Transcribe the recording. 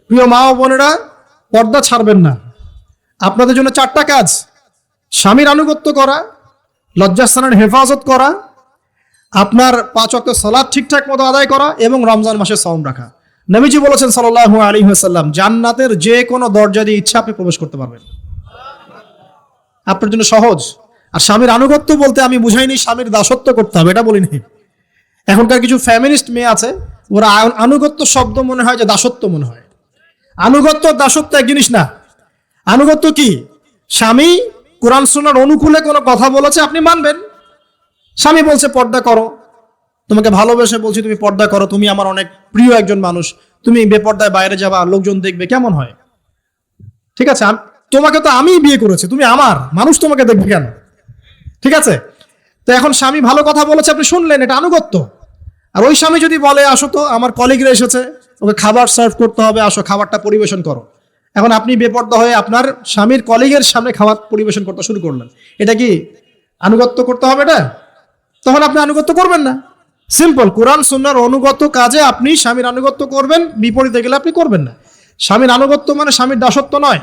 প্রিয় মা ও বোনেরা, পর্দা ছাড়বেন না। আপনাদের জন্য 4টা কাজ: স্বামীর আনুগত্য করা, লজ্জাস্থানের হেফাজত করা, আপনার 5 ওয়াক্ত সালাত ঠিকঠাক মতো আদায় করা এবং রমজান মাসে সাওম রাখা। নবীজি বলেছেন সাল্লাল্লাহু আলাইহি ওয়াসাল্লাম, জান্নাতের যে কোনো দরজা দিয়ে ইচ্ছা আপনি প্রবেশ করতে পারবেন। আপনার জন্য সহজ। আর স্বামীর আনুগত্য বলতে আমি বুঝাইনি স্বামীর দাসত্ব করতে হবে, এটা বলিনি। এখনকার কিছু ফ্যামিনিস্ট মেয়ে আছে, ওরা আনুগত্য শব্দ মনে হয় যে দাসত্ব মনে হয়। আনুগত্য দাসত্ব এক জিনিস না। আনুগত্য কি? স্বামী কোরআন সুন্নাহর অনুকূলে কোনো কথা বলেছে, আপনি মানবেন। স্বামী বলছে পর্দা করো, তোমাকে ভালোবেসে বলছি তুমি পর্দা করো, তুমি আমার অনেক প্রিয় একজন মানুষ, তুমি বেপর্দায় বাইরে যাবা, লোকজন দেখবে, কেমন হয়? ঠিক আছে, তোমাকে তো আমি বিয়ে করেছি, তুমি আমার মানুষ, তোমাকে দেখবে কেন? ঠিক আছে। তো এখন স্বামী ভালো কথা বলেছে, আপনি শুনলেন, এটা আনুগত্য। আর ওই স্বামী যদি বলে আসো তো, আমার কলিগরা এসেছে, ওকে খাবার সার্ভ করতে হবে, আসো খাবারটা পরিবেশন করো, এখন আপনি বেপর্দা হয়ে আপনার স্বামীর কলিগের সামনে খাবার পরিবেশন করতে শুরু করলেন, এটা কি আনুগত্য করতে হবে? এটা তখন আপনি আনুগত্য করবেন না। সিম্পল, কোরআন সুন্নাহর অনুগত কাজে আপনি স্বামীর আনুগত্য করবেন, বিপরীতে গেলে আপনি করবেন না। স্বামীর আনুগত্য মানে স্বামীর দাসত্ব নয়।